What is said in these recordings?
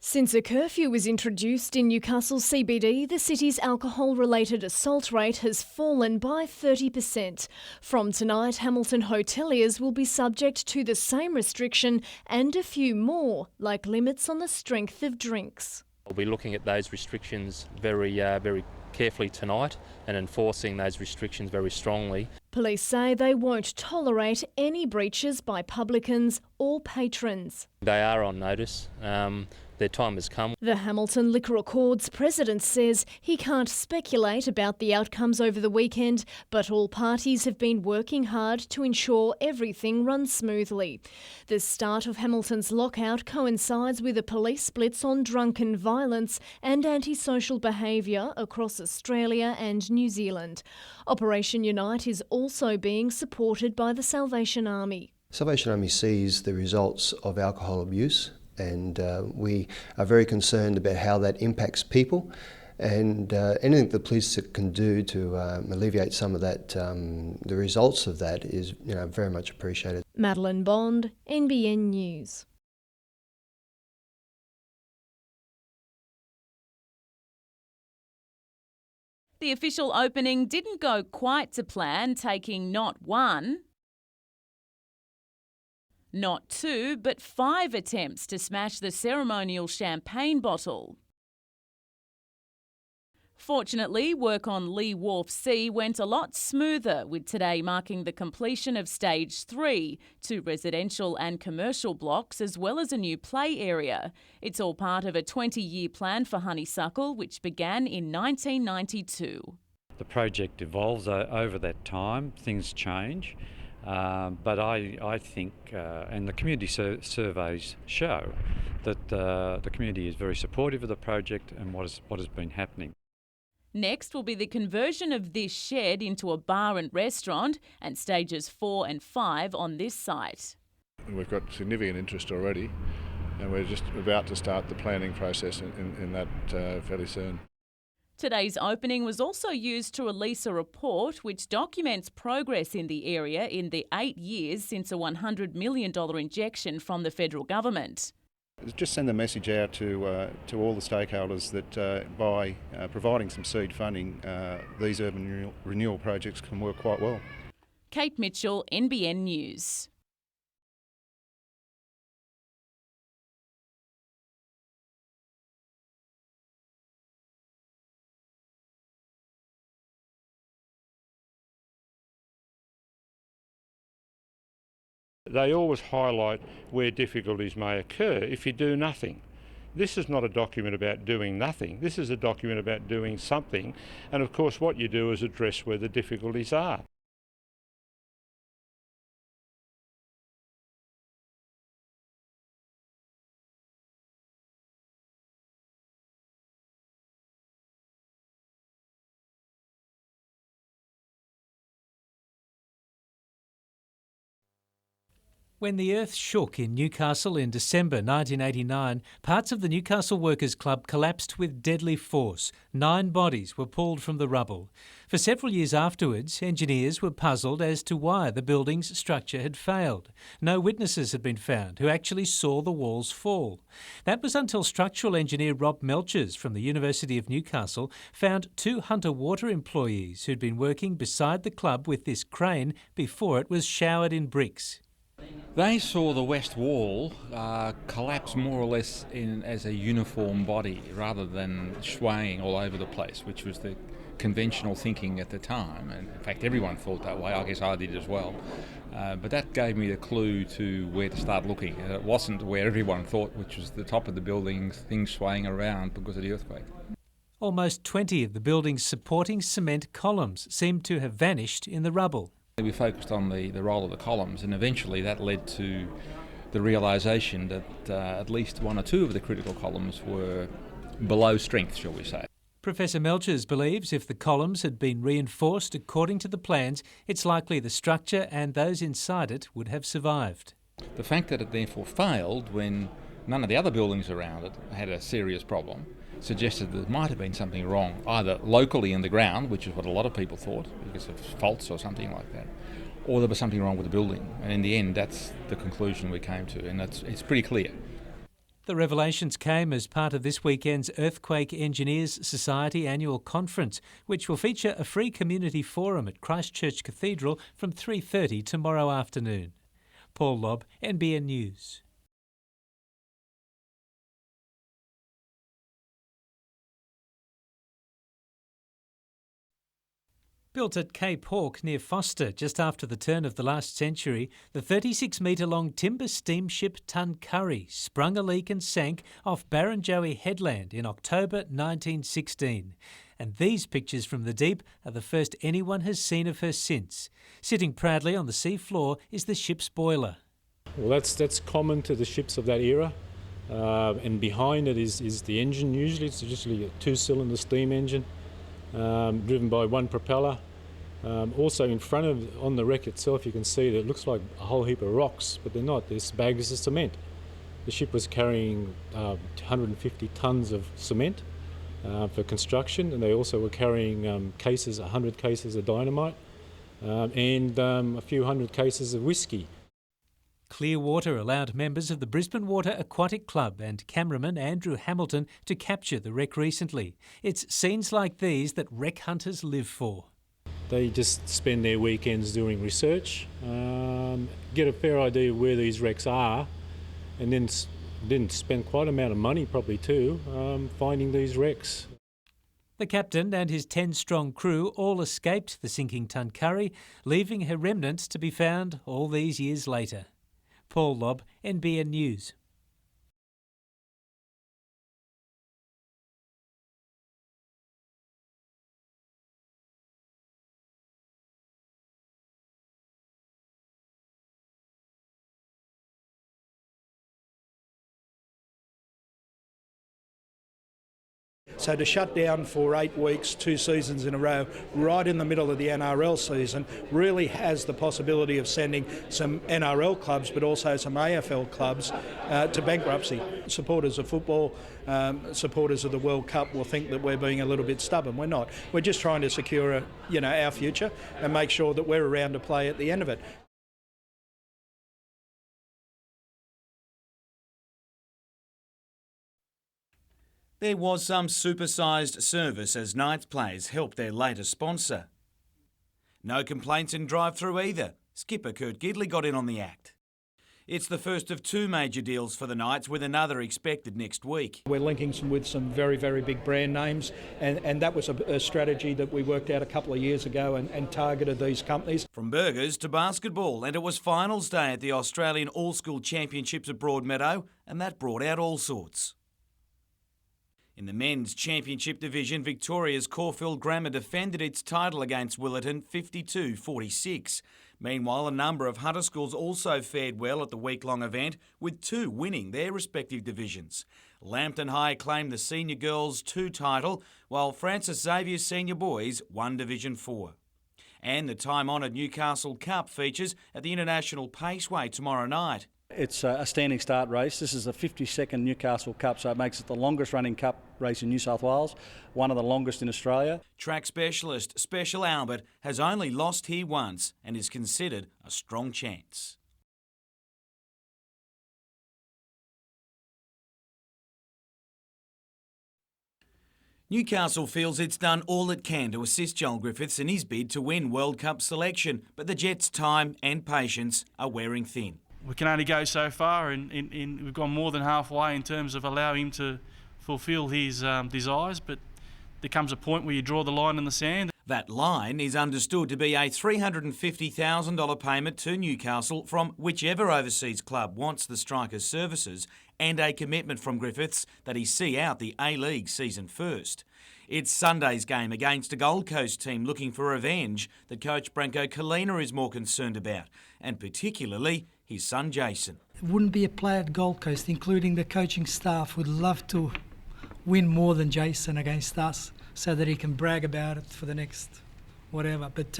Since a curfew was introduced in Newcastle CBD, the city's alcohol-related assault rate has fallen by 30%. From tonight, Hamilton hoteliers will be subject to the same restriction and a few more, like limits on the strength of drinks. We'll be looking at those restrictions very carefully tonight and enforcing those restrictions very strongly. Police say they won't tolerate any breaches by publicans or patrons. They are on notice. Their time has come. The Hamilton Liquor Accords president says he can't speculate about the outcomes over the weekend, but all parties have been working hard to ensure everything runs smoothly. The start of Hamilton's lockout coincides with a police blitz on drunken violence and antisocial behaviour across Australia and New Zealand. Operation Unite is also being supported by the Salvation Army. Salvation Army sees the results of alcohol abuse, and we are very concerned about how that impacts people, and anything the police can do to alleviate some of that, the results of that is very much appreciated. Madeline Bond, NBN News. The official opening didn't go quite to plan, taking not one, not two, but 5 attempts to smash the ceremonial champagne bottle. Fortunately, work on Lee Wharf C went a lot smoother, with today marking the completion of Stage 3, 2 residential and commercial blocks, as well as a new play area. It's all part of a 20-year plan for Honeysuckle, which began in 1992. The project evolves over that time, things change. But I think, and the community surveys show, that the community is very supportive of the project and what has been happening. Next will be the conversion of this shed into a bar and restaurant, and stages 4 and 5 on this site. We've got significant interest already, and we're just about to start the planning process in that fairly soon. Today's opening was also used to release a report which documents progress in the area in the 8 years since a $100 million injection from the federal government. Just send the message out to all the stakeholders that by providing some seed funding, these urban renewal projects can work quite well. Kate Mitchell, NBN News. They always highlight where difficulties may occur if you do nothing. This is not a document about doing nothing. This is a document about doing something. And of course what you do is address where the difficulties are. When the earth shook in Newcastle in December 1989, parts of the Newcastle Workers' Club collapsed with deadly force. 9 bodies were pulled from the rubble. For several years afterwards, engineers were puzzled as to why the building's structure had failed. No witnesses had been found who actually saw the walls fall. That was until structural engineer Rob Melchers from the University of Newcastle found 2 Hunter Water employees who'd been working beside the club with this crane before it was showered in bricks. They saw the west wall collapse more or less as a uniform body rather than swaying all over the place, which was the conventional thinking at the time. And in fact, everyone thought that way. I guess I did as well. But that gave me the clue to where to start looking. It wasn't where everyone thought, which was the top of the building, things swaying around because of the earthquake. Almost 20 of the building's supporting cement columns seemed to have vanished in the rubble. We focused on the role of the columns, and eventually that led to the realisation that at least 1 or 2 of the critical columns were below strength, shall we say. Professor Melchers believes if the columns had been reinforced according to the plans, it's likely the structure and those inside it would have survived. The fact that it therefore failed when none of the other buildings around it had a serious problem suggested that there might have been something wrong, either locally in the ground, which is what a lot of people thought, because of faults or something like that, or there was something wrong with the building. And in the end, that's the conclusion we came to, and it's pretty clear. The revelations came as part of this weekend's Earthquake Engineers Society annual conference, which will feature a free community forum at Christchurch Cathedral from 3:30 tomorrow afternoon. Paul Lobb, NBN News. Built at Cape Hawke near Foster just after the turn of the last century, the 36-metre-long timber steamship Tuncurry sprung a leak and sank off Barrenjoey Headland in October 1916. And these pictures from the deep are the first anyone has seen of her since. Sitting proudly on the sea floor is the ship's boiler. Well, that's common to the ships of that era. And behind it is the engine usually. It's usually a two-cylinder steam engine. Driven by one propeller. Also in front of, on the wreck itself, you can see that it looks like a whole heap of rocks, but they're not. There's bags of cement. The ship was carrying 150 tonnes of cement for construction, and they also were carrying 100 cases of dynamite and a few hundred cases of whiskey. Clear water allowed members of the Brisbane Water Aquatic Club and cameraman Andrew Hamilton to capture the wreck recently. It's scenes like these that wreck hunters live for. They just spend their weekends doing research, get a fair idea of where these wrecks are, and then spend quite an amount of money probably too finding these wrecks. The captain and his 10-strong crew all escaped the sinking Tuncurry, leaving her remnants to be found all these years later. Paul Lobb, NBN News. So to shut down for 8 weeks, 2 seasons in a row, right in the middle of the NRL season, really has the possibility of sending some NRL clubs, but also some AFL clubs to bankruptcy. Supporters of football, supporters of the World Cup will think that we're being a little bit stubborn. We're not. We're just trying to secure, our future and make sure that we're around to play at the end of it. There was some supersized service as Knights players helped their latest sponsor. No complaints in drive-through either. Skipper Kurt Gidley got in on the act. It's the first of 2 major deals for the Knights, with another expected next week. We're linking with some very, very big brand names, and that was a strategy that we worked out a couple of years ago and targeted these companies. From burgers to basketball, and it was finals day at the Australian All-School Championships at Broadmeadow, and that brought out all sorts. In the men's championship division, Victoria's Caulfield Grammar defended its title against Willetton 52-46. Meanwhile, a number of Hunter schools also fared well at the week-long event, with 2 winning their respective divisions. Lambton High claimed the Senior Girls 2 title, while Francis Xavier Senior Boys won Division 4. And the time-honoured Newcastle Cup features at the International Paceway tomorrow night. It's a standing start race. This is the 52nd Newcastle Cup, so it makes it the longest running cup race in New South Wales, one of the longest in Australia. Track specialist Special Albert has only lost here once and is considered a strong chance. Newcastle feels it's done all it can to assist Joel Griffiths in his bid to win World Cup selection, but the Jets' time and patience are wearing thin. We can only go so far, and we've gone more than halfway in terms of allowing him to fulfil his desires, but there comes a point where you draw the line in the sand. That line is understood to be a $350,000 payment to Newcastle from whichever overseas club wants the striker's services, and a commitment from Griffiths that he see out the A-League season first. It's Sunday's game against a Gold Coast team looking for revenge that coach Branko Kalina is more concerned about, and particularly his son Jason. It wouldn't be a player at Gold Coast, including the coaching staff, would love to win more than Jason against us so that he can brag about it for the next whatever. But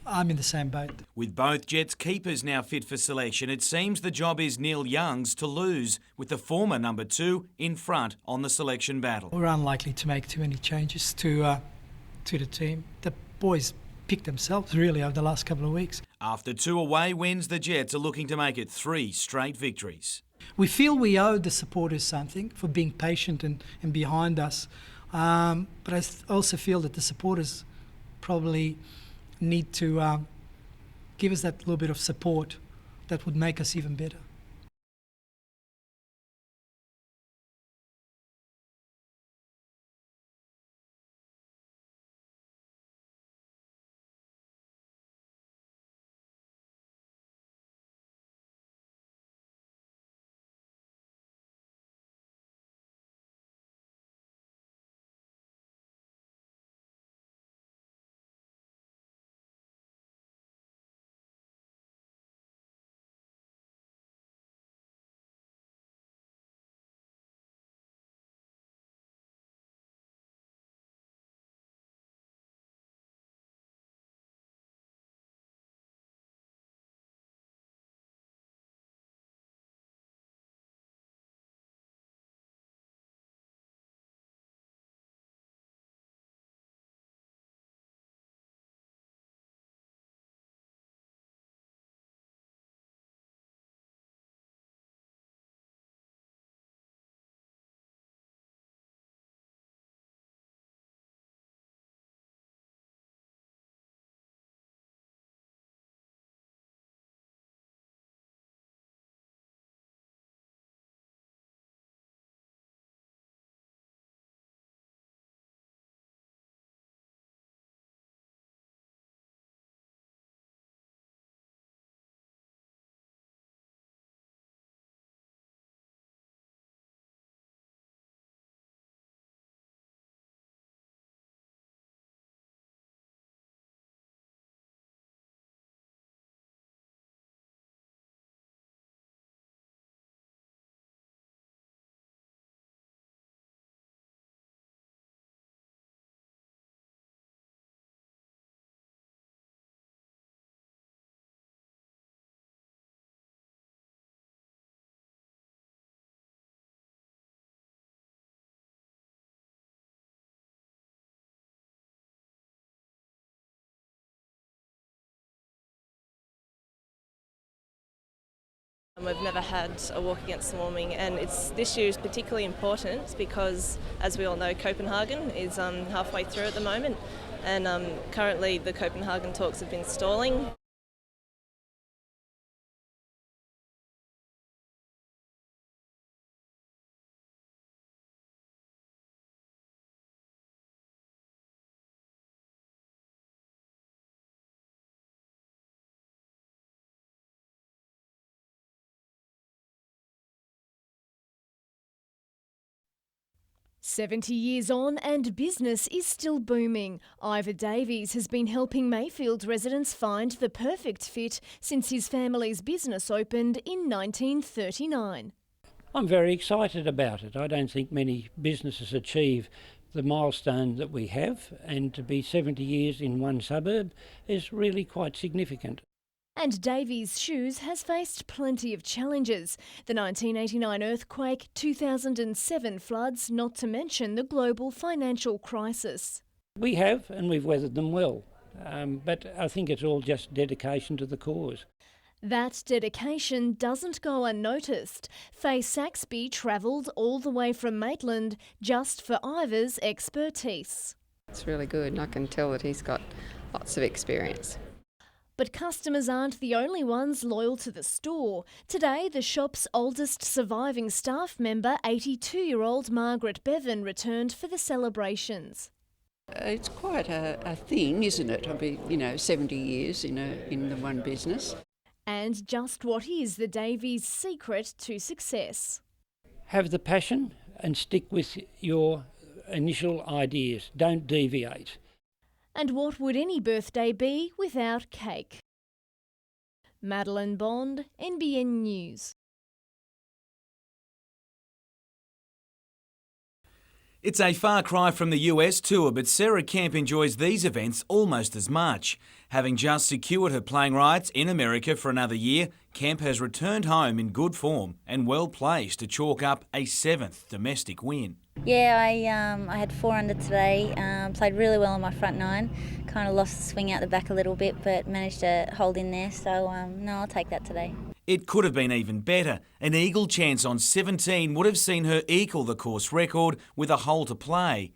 I'm in the same boat. With both Jets keepers now fit for selection, it seems the job is Neil Young's to lose, with the former number 2 in front on the selection battle. We're unlikely to make too many changes to the team. The boys picked themselves really over the last couple of weeks. After 2 away wins, the Jets are looking to make it 3 straight victories. We feel we owe the supporters something for being patient and behind us, but I also feel that the supporters probably need to give us that little bit of support that would make us even better. We've never had a walk against warming, and this year is particularly important because, as we all know, Copenhagen is halfway through at the moment, and currently the Copenhagen talks have been stalling. "70 years on and business is still booming. Ivor Davies has been helping Mayfield residents find the perfect fit since his family's business opened in 1939. I'm very excited about it. I don't think many businesses achieve the milestone that we have, and to be 70 years in one suburb is really quite significant. And Davies' Shoes has faced plenty of challenges. The 1989 earthquake, 2007 floods, not to mention the global financial crisis. We have, and we've weathered them well. But I think it's all just dedication to the cause. That dedication doesn't go unnoticed. Faye Saxby travelled all the way from Maitland just for Ivor's expertise. It's really good, and I can tell that he's got lots of experience. But customers aren't the only ones loyal to the store. Today, the shop's oldest surviving staff member, 82-year-old Margaret Bevan, returned for the celebrations. It's quite a thing, isn't it? I mean, 70 years in the one business. And just what is the Davies' secret to success? Have the passion and stick with your initial ideas. Don't deviate. And what would any birthday be without cake? Madeline Bond, NBN News. It's a far cry from the US tour, but Sarah Kemp enjoys these events almost as much. Having just secured her playing rights in America for another year, Kemp has returned home in good form and well placed to chalk up a 7th domestic win. Yeah, I had 4 under today, played really well on my front 9, kind of lost the swing out the back a little bit but managed to hold in there, so no, I'll take that today. It could have been even better. An eagle chance on 17 would have seen her equal the course record with a hole to play.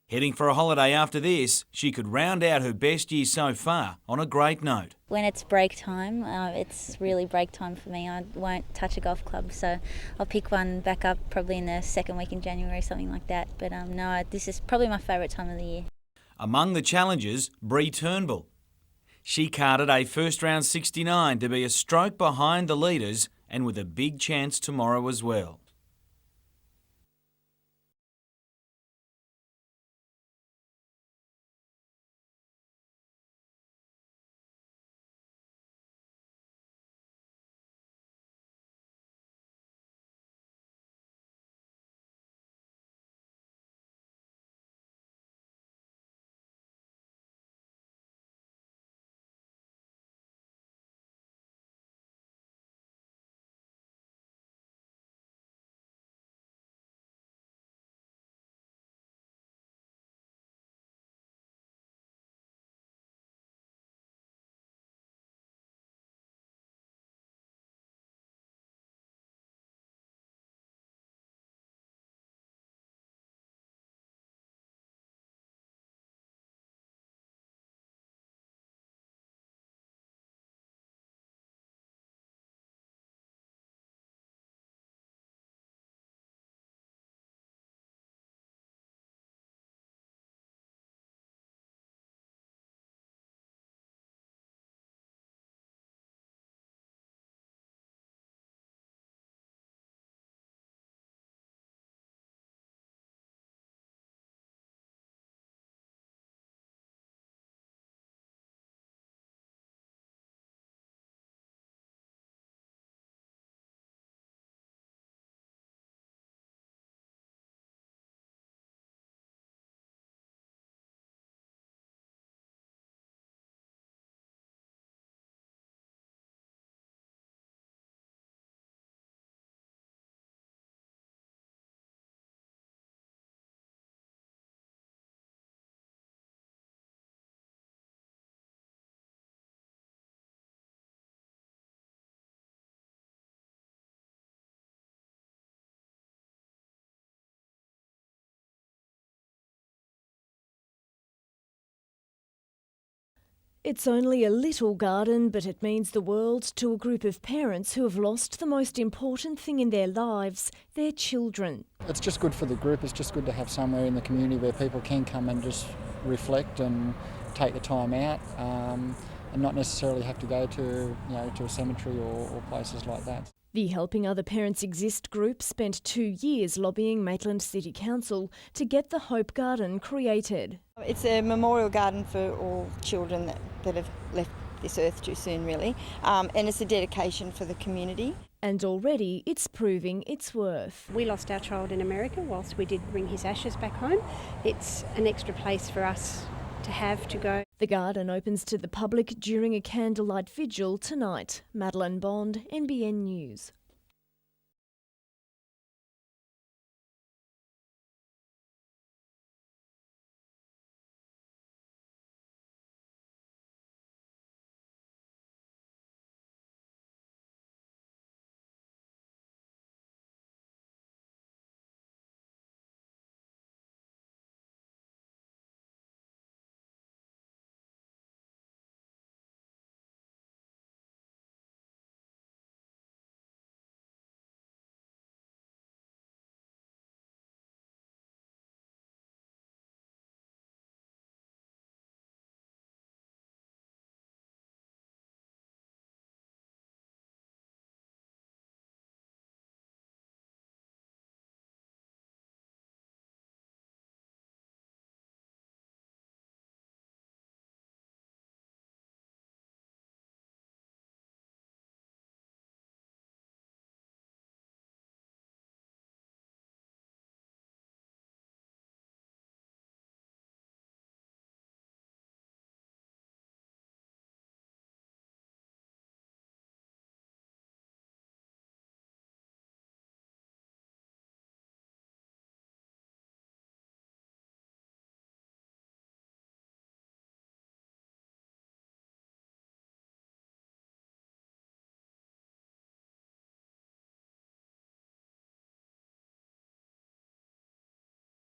Heading for a holiday after this, she could round out her best year so far on a great note. When it's break time, it's really break time for me. I won't touch a golf club, so I'll pick one back up probably in the second week in January, something like that. But no, this is probably my favourite time of the year. Among the challengers, Bree Turnbull. She carded a first round 69 to be a stroke behind the leaders and with a big chance tomorrow as well. It's only a little garden, but it means the world to a group of parents who have lost the most important thing in their lives, their children. It's just good for the group. It's just good to have somewhere in the community where people can come and just reflect and take the time out, and not necessarily have to go to a cemetery or places like that. The Helping Other Parents Exist group spent 2 years lobbying Maitland City Council to get the Hope Garden created. It's a memorial garden for all children that have left this earth too soon, really, and it's a dedication for the community. And already it's proving its worth. We lost our child in America whilst we did bring his ashes back home. It's an extra place for us to have to go. The garden opens to the public during a candlelight vigil tonight. Madeline Bond, NBN News.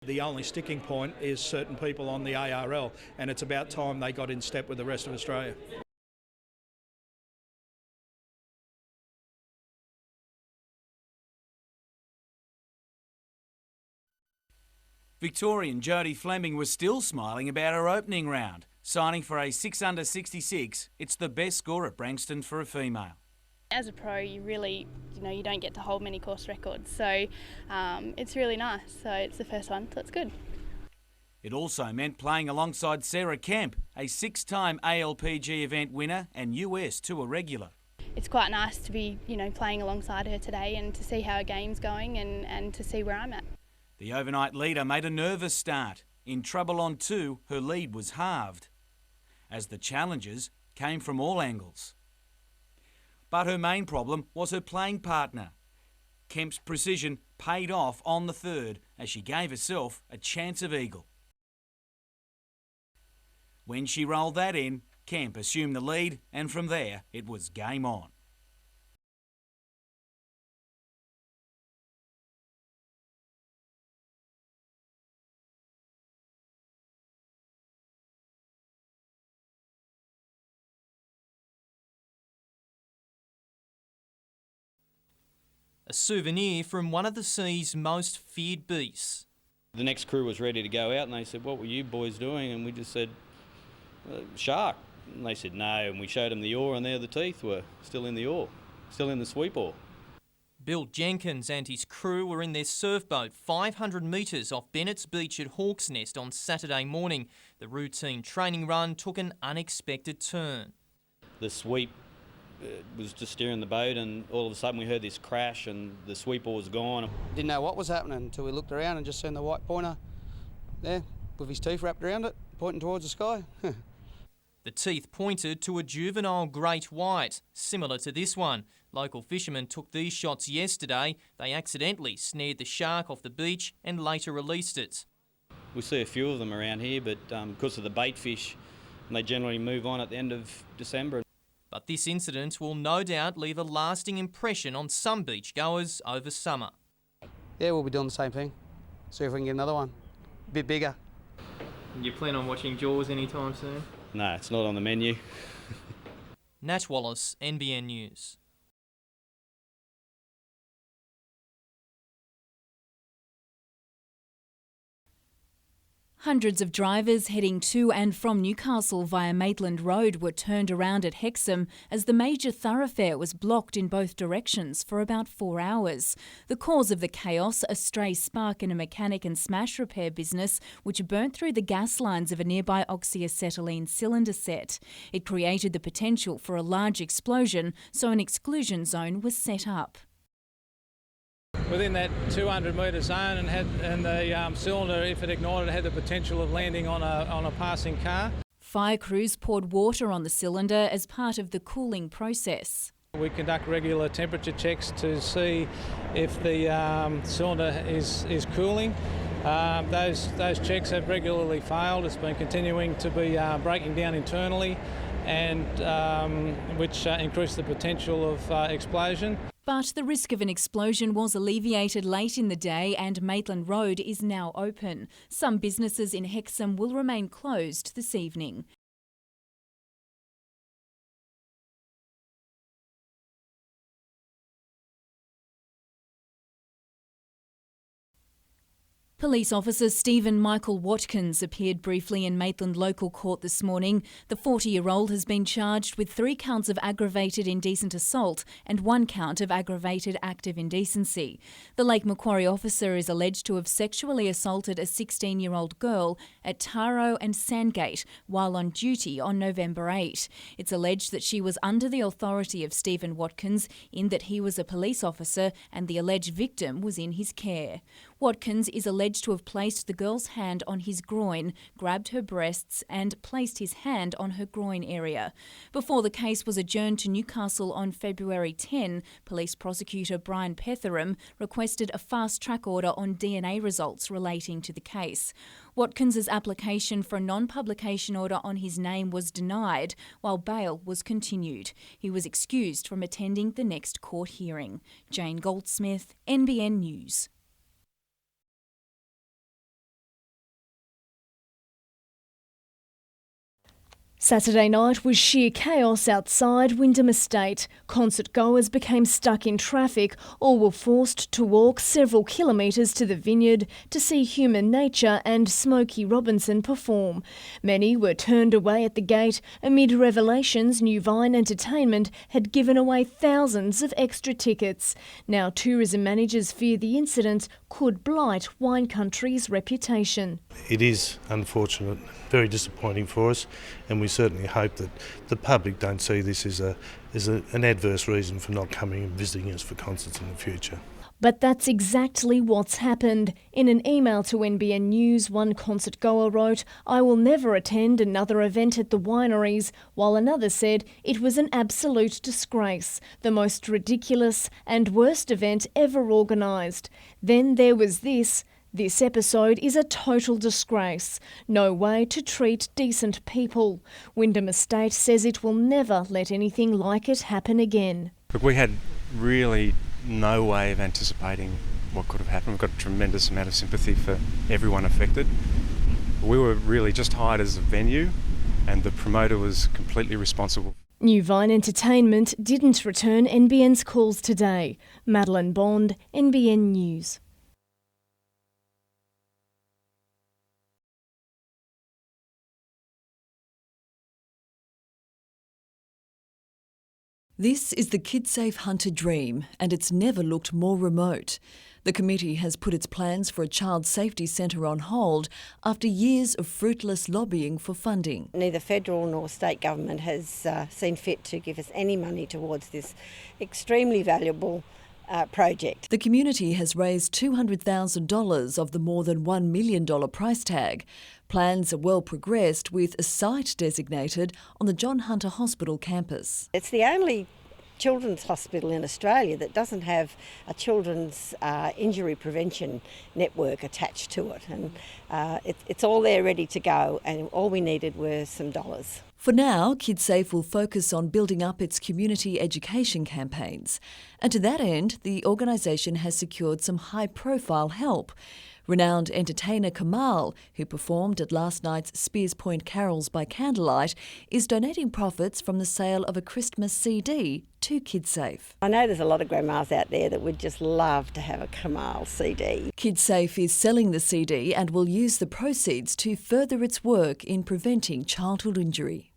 The only sticking point is certain people on the ARL, and it's about time they got in step with the rest of Australia. Victorian Jodie Fleming was still smiling about her opening round. Signing for a 6 under 66, it's the best score at Branxton for a female. As a pro, you really, you don't get to hold many course records, so it's really nice. So it's the first one, so it's good. It also meant playing alongside Sarah Kemp, a 6-time ALPG event winner and US Tour regular. It's quite nice to be, playing alongside her today and to see how her game's going and to see where I'm at. The overnight leader made a nervous start. In trouble on 2, her lead was halved, as the challenges came from all angles. But her main problem was her playing partner. Kemp's precision paid off on the 3rd as she gave herself a chance of eagle. When she rolled that in, Kemp assumed the lead, and from there it was game on. A souvenir from one of the sea's most feared beasts. The next crew was ready to go out and they said, "What were you boys doing?" And we just said, "Shark." And they said no, and we showed them the oar, and there the teeth were still in the oar, still in the sweep oar. Bill Jenkins and his crew were in their surfboat 500 metres off Bennett's Beach at Hawk's Nest on Saturday morning. The routine training run took an unexpected turn. The sweep was just steering the boat, and all of a sudden we heard this crash and the sweep oar was gone. Didn't know what was happening until we looked around and just seen the white pointer there with his teeth wrapped around it, pointing towards the sky. The teeth pointed to a juvenile great white, similar to this one. Local fishermen took these shots yesterday. They accidentally snared the shark off the beach and later released it. We see a few of them around here, but because of the bait fish, they generally move on at the end of December. But this incident will no doubt leave a lasting impression on some beachgoers over summer. Yeah, we'll be doing the same thing. See if we can get another one. A bit bigger. You plan on watching Jaws anytime soon? No, it's not on the menu. Nat Wallace, NBN News. Hundreds of drivers heading to and from Newcastle via Maitland Road were turned around at Hexham as the major thoroughfare was blocked in both directions for about 4 hours. The cause of the chaos, a stray spark in a mechanic and smash repair business which burnt through the gas lines of a nearby oxyacetylene cylinder set. It created the potential for a large explosion, so an exclusion zone was set up. Within that 200 metre zone, and the cylinder, if it ignited, had the potential of landing on a passing car. Fire crews poured water on the cylinder as part of the cooling process. We conduct regular temperature checks to see if the cylinder is cooling. Those checks have regularly failed. It's been continuing to be breaking down internally, and which increased the potential of explosion. But the risk of an explosion was alleviated late in the day and Maitland Road is now open. Some businesses in Hexham will remain closed this evening. Police officer Stephen Michael Watkins appeared briefly in Maitland Local Court this morning. The 40-year-old has been charged with 3 counts of aggravated indecent assault and 1 count of aggravated act of indecency. The Lake Macquarie officer is alleged to have sexually assaulted a 16-year-old girl at Taro and Sandgate while on duty on November 8. It's alleged that she was under the authority of Stephen Watkins in that he was a police officer and the alleged victim was in his care. Watkins is alleged to have placed the girl's hand on his groin, grabbed her breasts and placed his hand on her groin area. Before the case was adjourned to Newcastle on February 10, Police Prosecutor Brian Petheram requested a fast-track order on DNA results relating to the case. Watkins's application for a non-publication order on his name was denied, while bail was continued. He was excused from attending the next court hearing. Jane Goldsmith, NBN News. Saturday night was sheer chaos outside Wyndham Estate. Concert goers became stuck in traffic or were forced to walk several kilometres to the vineyard to see Human Nature and Smokey Robinson perform. Many were turned away at the gate amid revelations New Vine Entertainment had given away thousands of extra tickets. Now tourism managers fear the incident could blight wine country's reputation. It is unfortunate, very disappointing for us, and we certainly hope that the public don't see this as an adverse reason for not coming and visiting us for concerts in the future. But that's exactly what's happened. In an email to NBN News, one concert goer wrote, "I will never attend another event at the wineries," while another said it was an absolute disgrace, the most ridiculous and worst event ever organised. Then there was this. This episode is a total disgrace. No way to treat decent people. Wyndham Estate says it will never let anything like it happen again. Look, we had really no way of anticipating what could have happened. We've got a tremendous amount of sympathy for everyone affected. We were really just hired as a venue, and the promoter was completely responsible. New Vine Entertainment didn't return NBN's calls today. Madeline Bond, NBN News. This is the KidSafe Hunter dream, and it's never looked more remote. The committee has put its plans for a child safety centre on hold after years of fruitless lobbying for funding. Neither federal nor state government has seen fit to give us any money towards this extremely valuable project. The community has raised $200,000 of the more than $1 million price tag. Plans are well progressed with a site designated on the John Hunter Hospital campus. It's the only children's hospital in Australia that doesn't have a children's injury prevention network attached to it, and it's all there ready to go, and all we needed were some dollars. For now, KidSafe will focus on building up its community education campaigns. And to that end, the organisation has secured some high-profile help. Renowned entertainer Kamal, who performed at last night's Spears Point Carols by Candlelight, is donating profits from the sale of a Christmas CD to KidSafe. I know there's a lot of grandmas out there that would just love to have a Kamal CD. KidSafe is selling the CD and will use the proceeds to further its work in preventing childhood injury.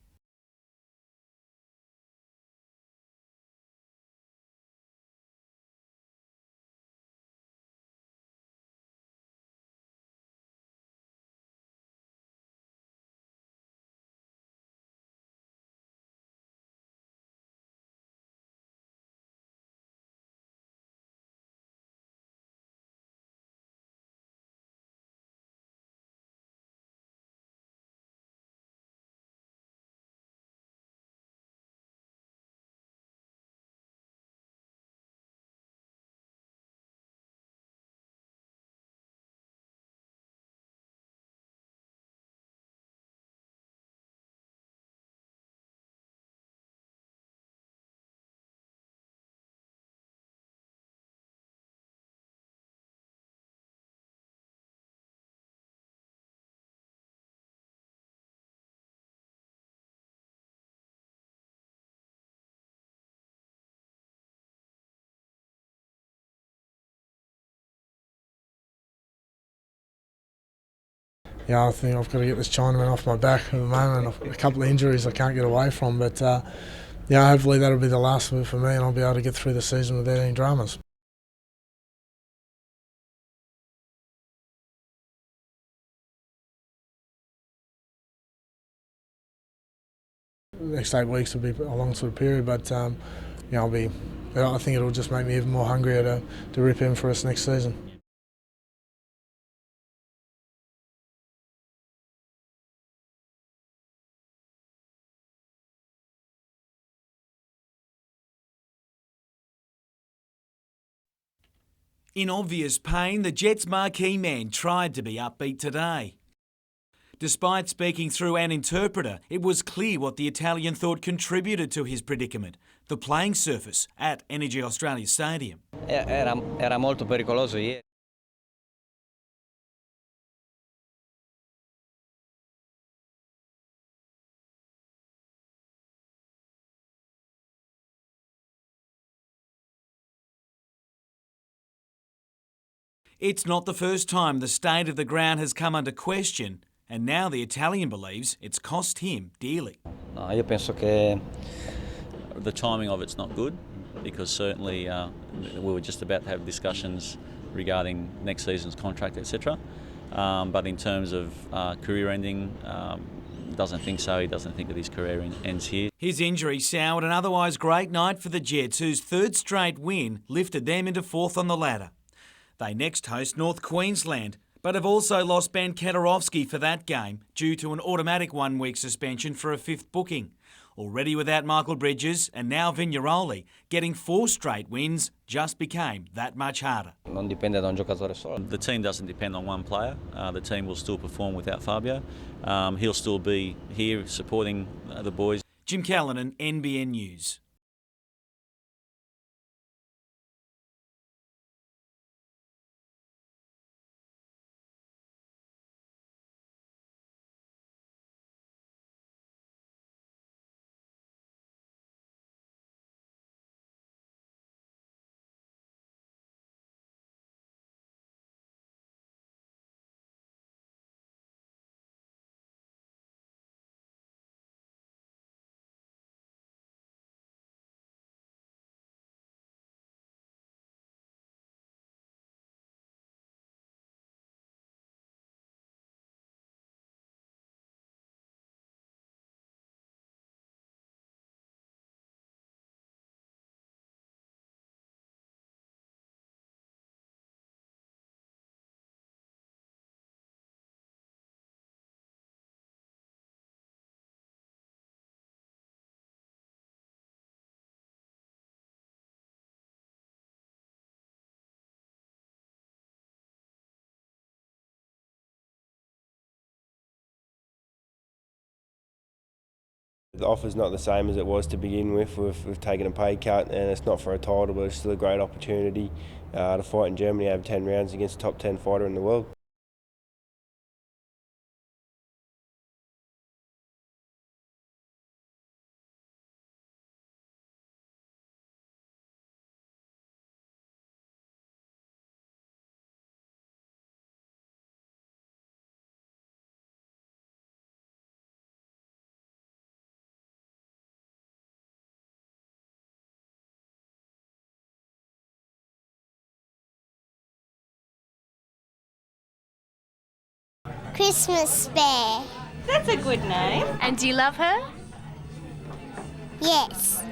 Yeah, I think I've got to get this Chinaman off my back at the moment. I've got a couple of injuries I can't get away from, but yeah, hopefully that'll be the last of it for me and I'll be able to get through the season without any dramas. The next 8 weeks will be a long sort of period, but yeah, I think it'll just make me even more hungrier to rip in for us next season. In obvious pain, the Jets' marquee man tried to be upbeat today. Despite speaking through an interpreter, it was clear what the Italian thought contributed to his predicament: the playing surface at Energy Australia Stadium. Era molto pericoloso ieri. It's not the first time the state of the ground has come under question, and now the Italian believes it's cost him dearly. No, io penso che the timing of it's not good, because certainly we were just about to have discussions regarding next season's contract, etc. But in terms of career ending, doesn't think so. He doesn't think that his career ends here. His injury soured an otherwise great night for the Jets, whose third straight win lifted them into fourth on the ladder. They next host North Queensland, but have also lost Ben Kedarovsky for that game due to an automatic 1-week suspension for a fifth booking. Already without Michael Bridges and now Vignaroli, getting 4 straight wins just became that much harder. The team doesn't depend on one player. The team will still perform without Fabio. He'll still be here supporting the boys. Jim Callanan, NBN News. The offer's not the same as it was to begin with. We've taken a pay cut, and it's not for a title, but it's still a great opportunity to fight in Germany over 10 rounds against a top 10 fighter in the world. Christmas Bear. That's a good name. And do you love her? Yes.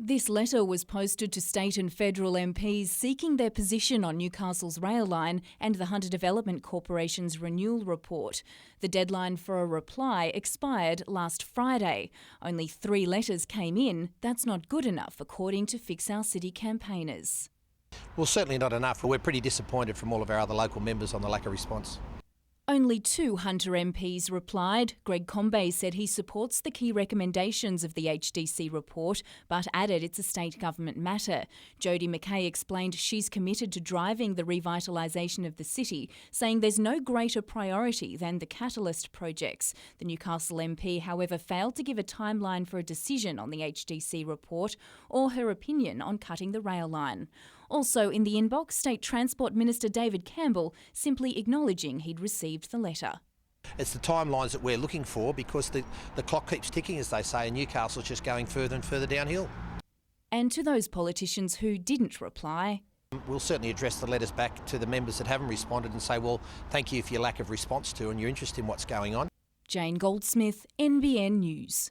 This letter was posted to state and federal MPs seeking their position on Newcastle's rail line and the Hunter Development Corporation's renewal report. The deadline for a reply expired last Friday. Only 3 letters came in. That's not good enough, according to Fix Our City campaigners. Well, certainly not enough. We're pretty disappointed from all of our other local members on the lack of response. Only 2 Hunter MPs replied. Greg Combay said he supports the key recommendations of the HDC report, but added it's a state government matter. Jodie McKay explained she's committed to driving the revitalisation of the city, saying there's no greater priority than the Catalyst projects. The Newcastle MP, however, failed to give a timeline for a decision on the HDC report or her opinion on cutting the rail line. Also in the inbox, State Transport Minister David Campbell simply acknowledging he'd received the letter. It's the timelines that we're looking for because the clock keeps ticking, as they say, and Newcastle's just going further and further downhill. And to those politicians who didn't reply, we'll certainly address the letters back to the members that haven't responded and say, well, thank you for your lack of response to and your interest in what's going on. Jane Goldsmith, NBN News.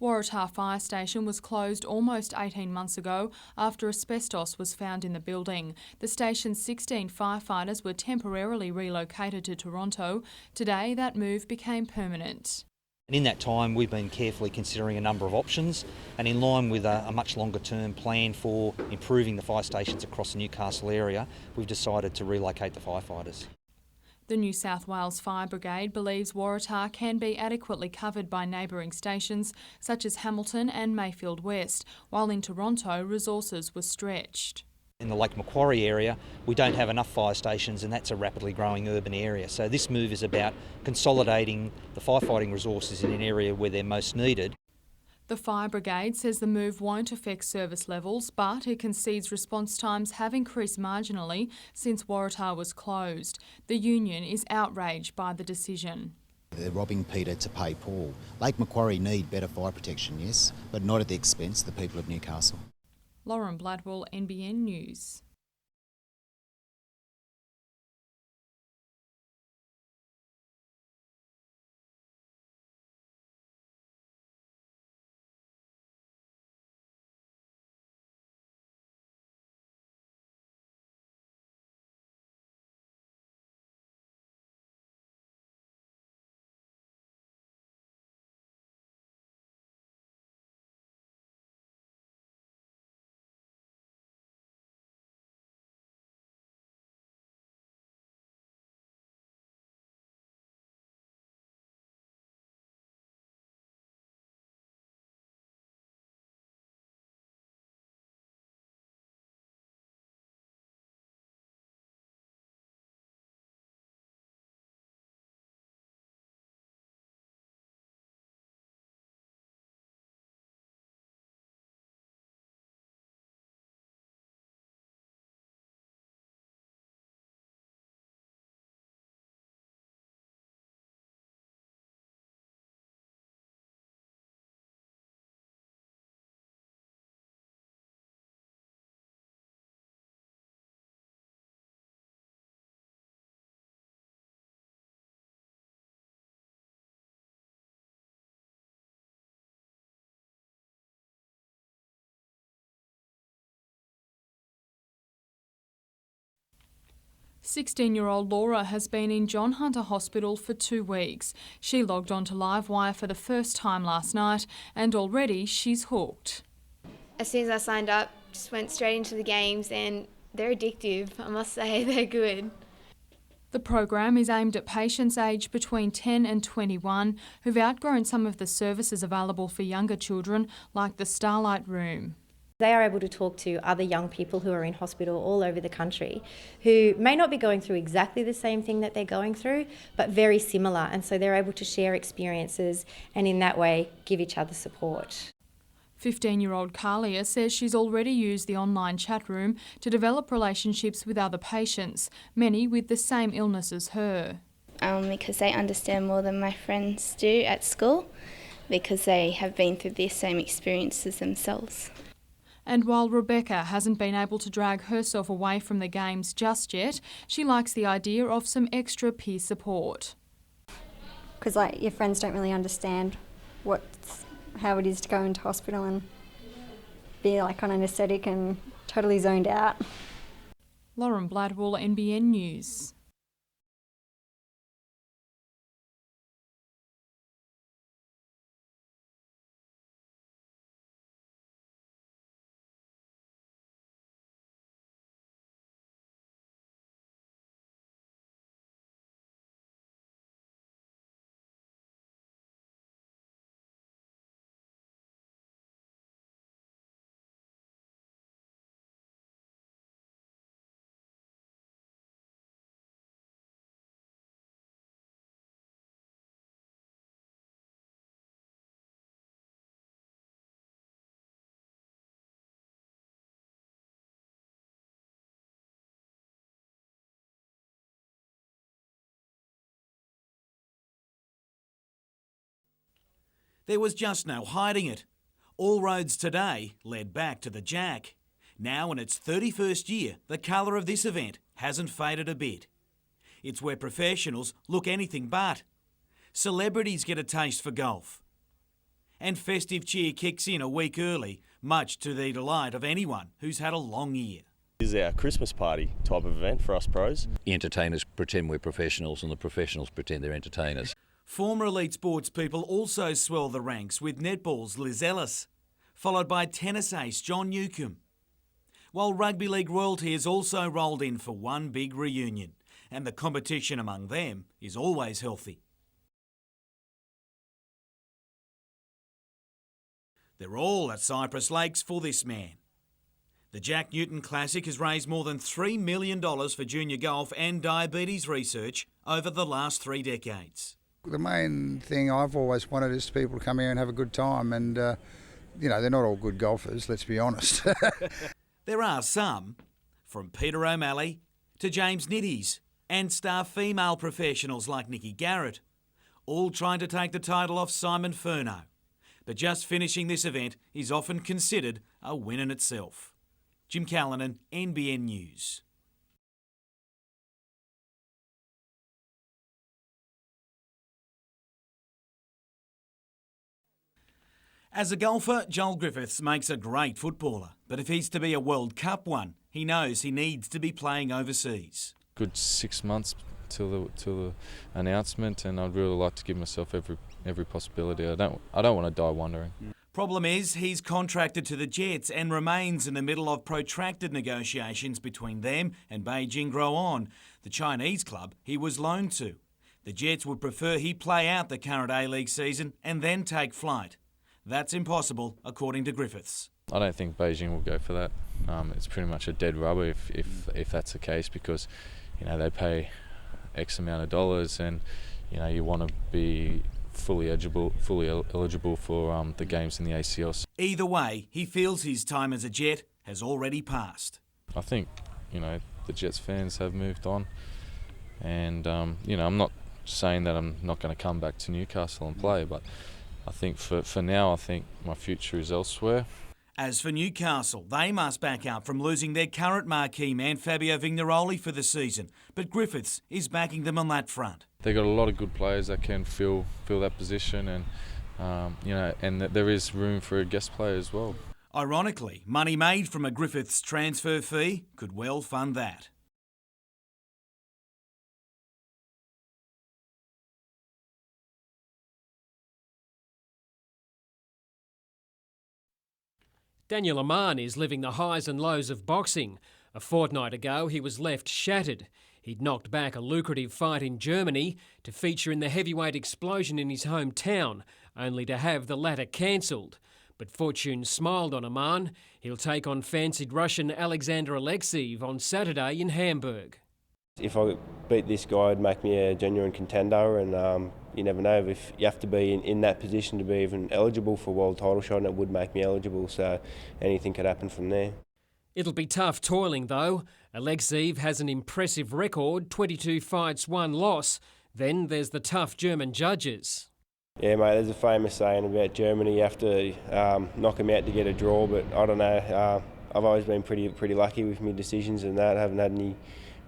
Waratah Fire Station was closed almost 18 months ago after asbestos was found in the building. The station's 16 firefighters were temporarily relocated to Toronto. Today, that move became permanent. And in that time, we've been carefully considering a number of options, and in line with a much longer term plan for improving the fire stations across the Newcastle area, we've decided to relocate the firefighters. The New South Wales Fire Brigade believes Waratah can be adequately covered by neighbouring stations such as Hamilton and Mayfield West, while in Toronto resources were stretched. In the Lake Macquarie area, we don't have enough fire stations, and that's a rapidly growing urban area. So this move is about consolidating the firefighting resources in an area where they're most needed. The Fire Brigade says the move won't affect service levels, but it concedes response times have increased marginally since Waratah was closed. The union is outraged by the decision. They're robbing Peter to pay Paul. Lake Macquarie need better fire protection, yes, but not at the expense of the people of Newcastle. Lauren Bladwell, NBN News. "16-year-old Laura has been in John Hunter Hospital for 2 weeks. She logged on to Livewire for the first time last night, and already she's hooked. As soon as I signed up, just went straight into the games, and they're addictive. I must say, they're good. The program is aimed at patients aged between 10 and 21 who've outgrown some of the services available for younger children, like the Starlight Room. They are able to talk to other young people who are in hospital all over the country who may not be going through exactly the same thing that they're going through, but very similar. And so they're able to share experiences and in that way give each other support. 15-year-old Kalia says she's already used the online chat room to develop relationships with other patients, many with the same illness as her. Because they understand more than my friends do at school, because they have been through the same experiences themselves. And while Rebecca hasn't been able to drag herself away from the games just yet, she likes the idea of some extra peer support. Because your friends don't really understand how it is to go into hospital and be on anaesthetic and totally zoned out. Lauren Bladwell, NBN News. There was just no hiding it. All roads today led back to the Jack. Now in its 31st year, the colour of this event hasn't faded a bit. It's where professionals look anything but. Celebrities get a taste for golf. And festive cheer kicks in a week early, much to the delight of anyone who's had a long year. This is our Christmas party type of event for us pros. The entertainers pretend we're professionals and the professionals pretend they're entertainers. Former elite sports people also swell the ranks with netball's Liz Ellis, followed by tennis ace John Newcombe. While rugby league royalty has also rolled in for one big reunion, and the competition among them is always healthy. They're all at Cypress Lakes for this man. The Jack Newton Classic has raised more than $3 million for junior golf and diabetes research over the last 3 decades. The main thing I've always wanted is people to come here and have a good time, and they're not all good golfers, let's be honest. There are some, from Peter O'Malley to James Nitties, and star female professionals like Nikki Garrett, all trying to take the title off Simon Furneaux. But just finishing this event is often considered a win in itself. Jim Callanan, NBN News. As a golfer, Joel Griffiths makes a great footballer, but if he's to be a World Cup one, he knows he needs to be playing overseas. Good 6 months till the announcement, and I'd really like to give myself every possibility. I don't want to die wondering. Problem is, he's contracted to the Jets and remains in the middle of protracted negotiations between them and Beijing Grow On, the Chinese club he was loaned to. The Jets would prefer he play out the current A-League season and then take flight. That's impossible, according to Griffiths. I don't think Beijing will go for that. It's pretty much a dead rubber if that's the case, because they pay X amount of dollars, and you want to be fully eligible for the games in the ACL. Either way, he feels his time as a Jet has already passed. I think the Jets fans have moved on, and I'm not saying that I'm not going to come back to Newcastle and play, but I think for now, I think my future is elsewhere. As for Newcastle, they must back out from losing their current marquee man Fabio Vignaroli for the season, but Griffiths is backing them on that front. They've got a lot of good players that can fill that position, and and there is room for a guest player as well. Ironically, money made from a Griffiths transfer fee could well fund that. Daniel Aman is living the highs and lows of boxing. A fortnight ago, he was left shattered. He'd knocked back a lucrative fight in Germany to feature in the heavyweight explosion in his hometown, only to have the latter cancelled. But fortune smiled on Aman. He'll take on fancied Russian Alexander Alexeyev on Saturday in Hamburg. If I beat this guy, it'd make me a genuine contender, and you never know. If you have to be in that position to be even eligible for a world title shot, and it would make me eligible, so anything could happen from there. It'll be tough toiling though. Alexeyev has an impressive record, 22 fights, 1 loss. Then there's the tough German judges. Yeah, mate, there's a famous saying about Germany, you have to knock them out to get a draw, but I don't know. I've always been pretty lucky with my decisions and that. I haven't had any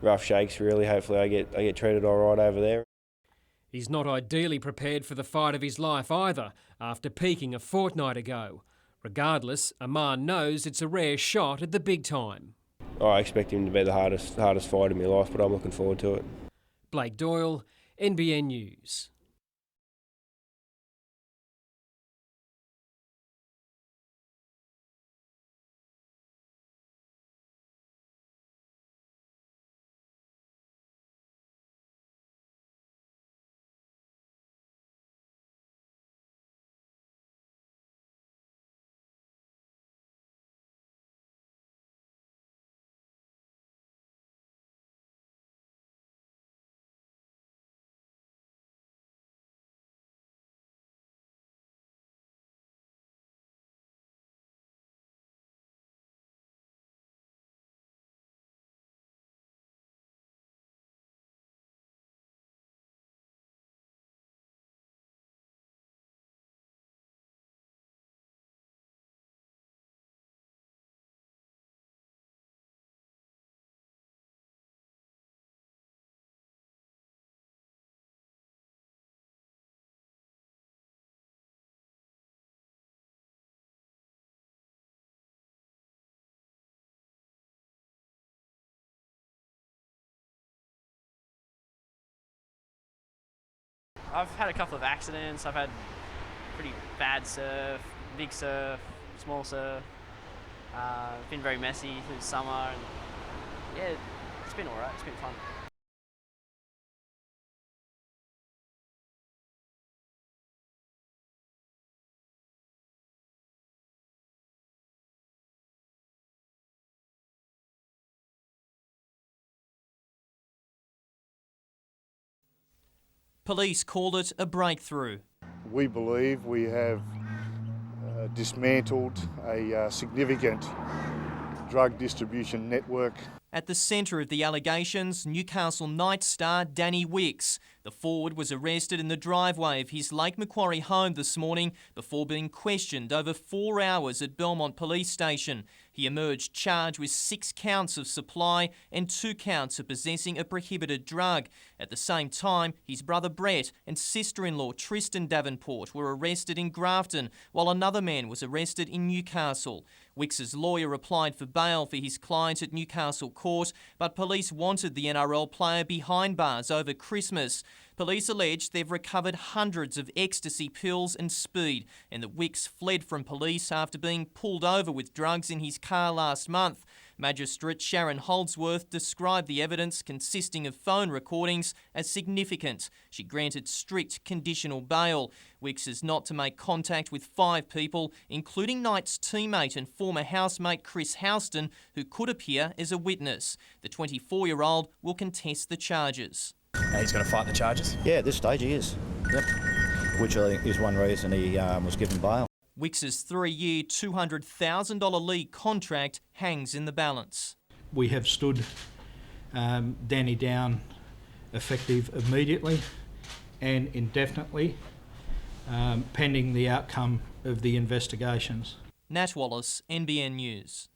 rough shakes really. Hopefully I get treated all right over there. He's not ideally prepared for the fight of his life either, after peaking a fortnight ago. Regardless, Aman knows it's a rare shot at the big time. I expect him to be the hardest fight in my life, but I'm looking forward to it. Blake Doyle, NBN News. I've had a couple of accidents. I've had pretty bad surf, big surf, small surf. It's been very messy through the summer, and yeah, it's been alright. It's been fun. Police called it a breakthrough. We believe we have dismantled a significant drug distribution network. At the centre of the allegations, Newcastle Knights star Danny Wicks. The forward was arrested in the driveway of his Lake Macquarie home this morning before being questioned over 4 hours at Belmont Police Station. He emerged charged with 6 counts of supply and 2 counts of possessing a prohibited drug. At the same time, his brother Brett and sister-in-law Tristan Davenport were arrested in Grafton, while another man was arrested in Newcastle. Wicks's lawyer applied for bail for his client at Newcastle Court, but police wanted the NRL player behind bars over Christmas. Police alleged they've recovered hundreds of ecstasy pills and speed, and that Wicks fled from police after being pulled over with drugs in his car last month. Magistrate Sharon Holdsworth described the evidence, consisting of phone recordings, as significant. She granted strict conditional bail. Wicks is not to make contact with 5 people, including Knight's teammate and former housemate Chris Houston, who could appear as a witness. The 24-year-old will contest the charges. He's going to fight the charges? Yeah, at this stage he is. Yep. Which I think is one reason he was given bail. Wicks's 3-year, $200,000 league contract hangs in the balance. We have stood Danny down effective immediately and indefinitely, pending the outcome of the investigations. Nat Wallace, NBN News.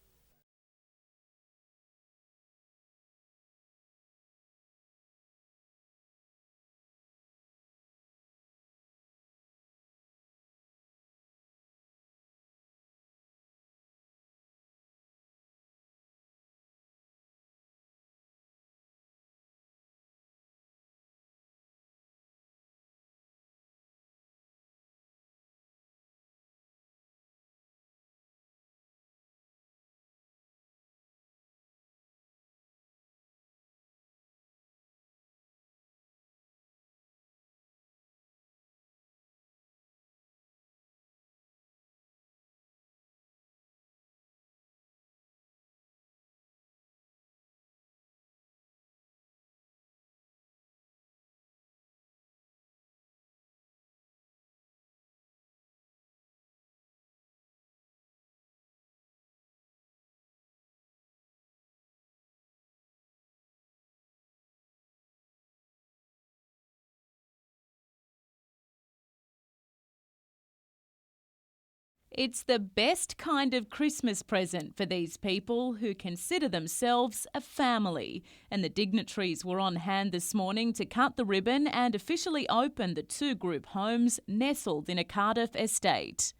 It's the best kind of Christmas present for these people who consider themselves a family. And the dignitaries were on hand this morning to cut the ribbon and officially open the two group homes nestled in a Cardiff estate.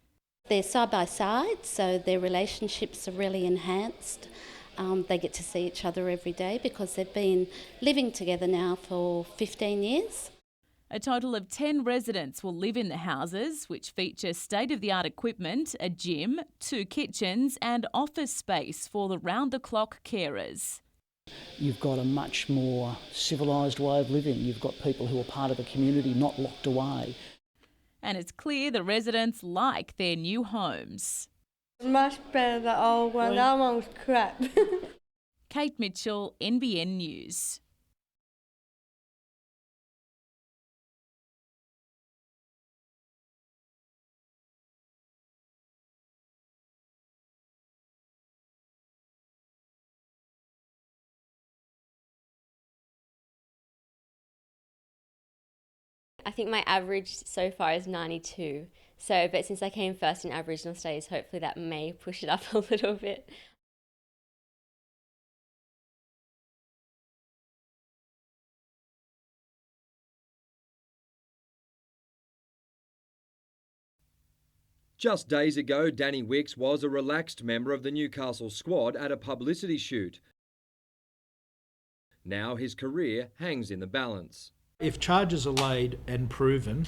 They're side by side, so their relationships are really enhanced. They get to see each other every day because they've been living together now for 15 years. A total of 10 residents will live in the houses, which feature state-of-the-art equipment, a gym, 2 kitchens and office space for the round-the-clock carers. You've got a much more civilised way of living. You've got people who are part of the community, not locked away. And it's clear the residents like their new homes. Much better than the old one. That one was crap. Kate Mitchell, NBN News. I think my average so far is 92. But since I came first in Aboriginal Studies, hopefully that may push it up a little bit. Just days ago, Danny Wicks was a relaxed member of the Newcastle squad at a publicity shoot. Now his career hangs in the balance. If charges are laid and proven,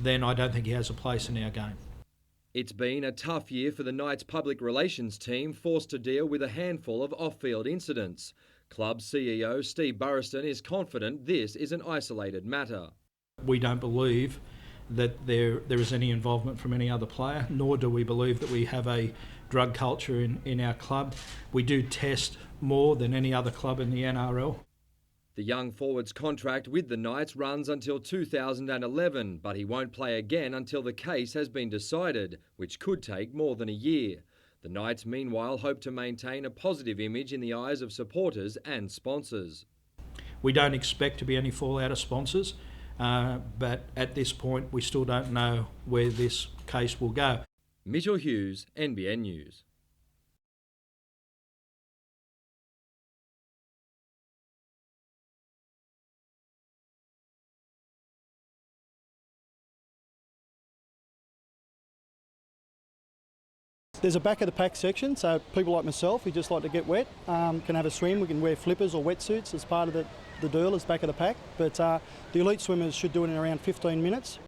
then I don't think he has a place in our game. It's been a tough year for the Knights public relations team, forced to deal with a handful of off-field incidents. Club CEO Steve Burriston is confident this is an isolated matter. We don't believe that there is any involvement from any other player, nor do we believe that we have a drug culture in our club. We do test more than any other club in the NRL. The young forward's contract with the Knights runs until 2011, but he won't play again until the case has been decided, which could take more than a year. The Knights, meanwhile, hope to maintain a positive image in the eyes of supporters and sponsors. We don't expect to be any fallout of sponsors, but at this point we still don't know where this case will go. Mitchell Hughes, NBN News. There's a back of the pack section, so people like myself who just like to get wet can have a swim. We can wear flippers or wetsuits as part of the deal as back of the pack, but the elite swimmers should do it in around 15 minutes.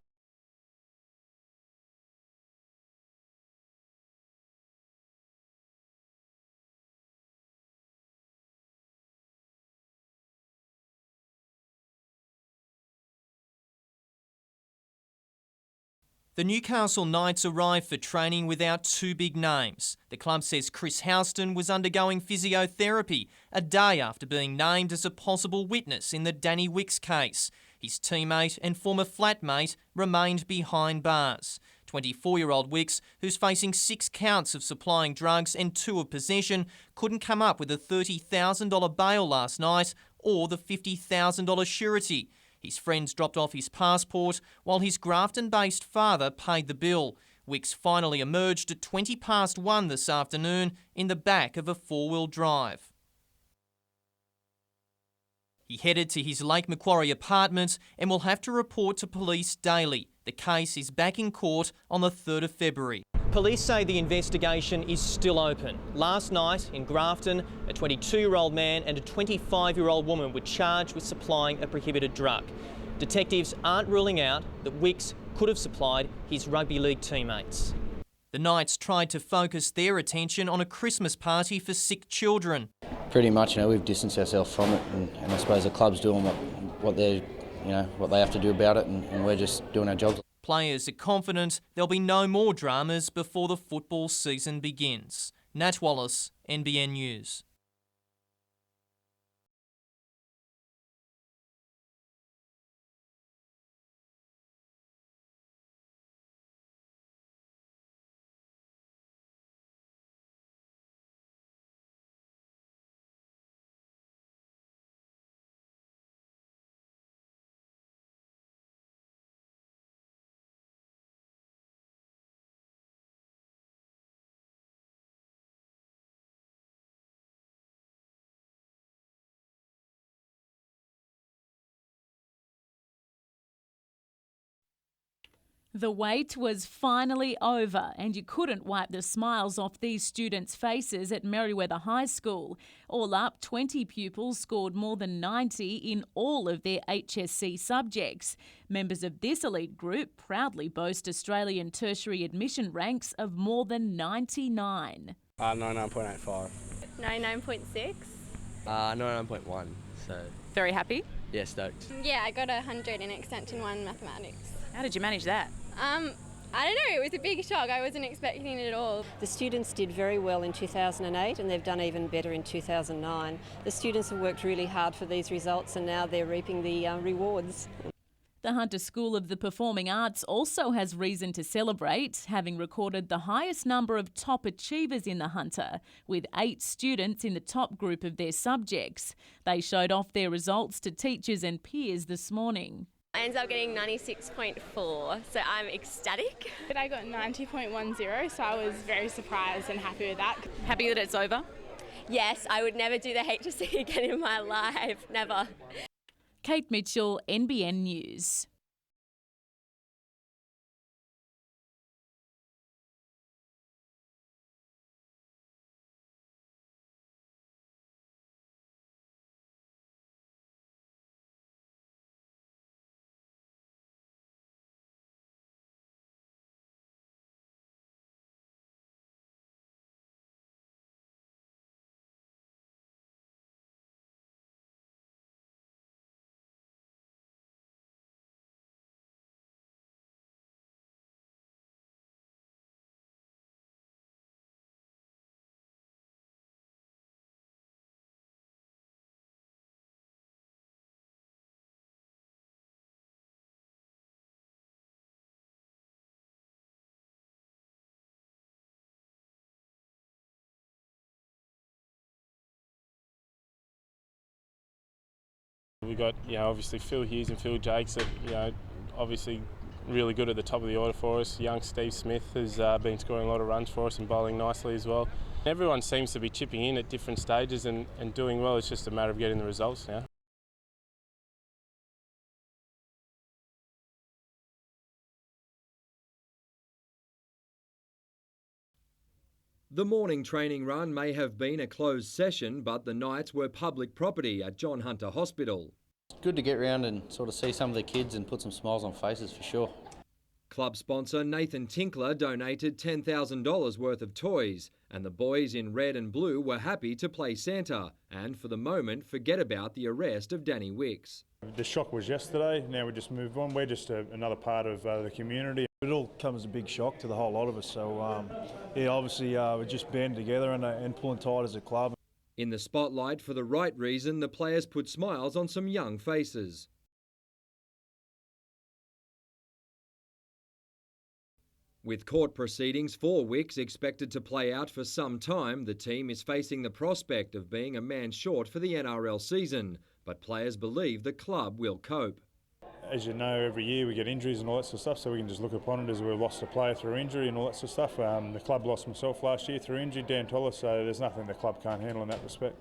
The Newcastle Knights arrived for training without two big names. The club says Chris Houston was undergoing physiotherapy a day after being named as a possible witness in the Danny Wicks case. His teammate and former flatmate remained behind bars. 24-year-old Wicks, who's facing 6 counts of supplying drugs and 2 of possession, couldn't come up with a $30,000 bail last night or the $50,000 surety. His friends dropped off his passport while his Grafton-based father paid the bill. Wicks finally emerged at 1:20 this afternoon in the back of a 4-wheel drive. He headed to his Lake Macquarie apartment and will have to report to police daily. The case is back in court on the 3rd of February. Police say the investigation is still open. Last night in Grafton, a 22-year-old man and a 25-year-old woman were charged with supplying a prohibited drug. Detectives aren't ruling out that Wicks could have supplied his rugby league teammates. The Knights tried to focus their attention on a Christmas party for sick children. Pretty much, we've distanced ourselves from it, and I suppose the club's doing what they have to do about it, and we're just doing our jobs. Players are confident there'll be no more dramas before the football season begins. Nat Wallace, NBN News. The wait was finally over and you couldn't wipe the smiles off these students' faces at Merriweather High School. All up, 20 pupils scored more than 90 in all of their HSC subjects. Members of this elite group proudly boast Australian tertiary admission ranks of more than 99. 99.85. 99.6. 99.1. So Very happy? yeah, stoked. Yeah, I got 100 in Extension 1 mathematics. How did you manage that? I don't know, it was a big shock. I wasn't expecting it at all. The students did very well in 2008 and they've done even better in 2009. The students have worked really hard for these results and now they're reaping the rewards. The Hunter School of the Performing Arts also has reason to celebrate, having recorded the highest number of top achievers in the Hunter, with 8 students in the top group of their subjects. They showed off their results to teachers and peers this morning. I ended up getting 96.4, so I'm ecstatic. I got 90.10, so I was very surprised and happy with that. Happy that it's over? Yes, I would never do the HSC again in my life, never. Kate Mitchell, NBN News. We've got, obviously Phil Hughes and Phil Jakes that, obviously really good at the top of the order for us. Young Steve Smith has been scoring a lot of runs for us and bowling nicely as well. Everyone seems to be chipping in at different stages and doing well. It's just a matter of getting the results now. The morning training run may have been a closed session, but the Knights were public property at John Hunter Hospital. It's good to get round and sort of see some of the kids and put some smiles on faces for sure. Club sponsor Nathan Tinkler donated $10,000 worth of toys, and the boys in red and blue were happy to play Santa and, for the moment, forget about the arrest of Danny Wicks. The shock was yesterday, now we just move on. We're just another part of the community. It all comes as a big shock to the whole lot of us, so obviously we're just banding together and pulling tight as a club. In the spotlight for the right reason, the players put smiles on some young faces. With court proceedings for Wicks expected to play out for some time, the team is facing the prospect of being a man short for the NRL season, but players believe the club will cope. As you know, every year we get injuries and all that sort of stuff, so we can just look upon it as we've lost a player through injury and all that sort of stuff. The club lost himself last year through injury, Dan Toller, so there's nothing the club can't handle in that respect.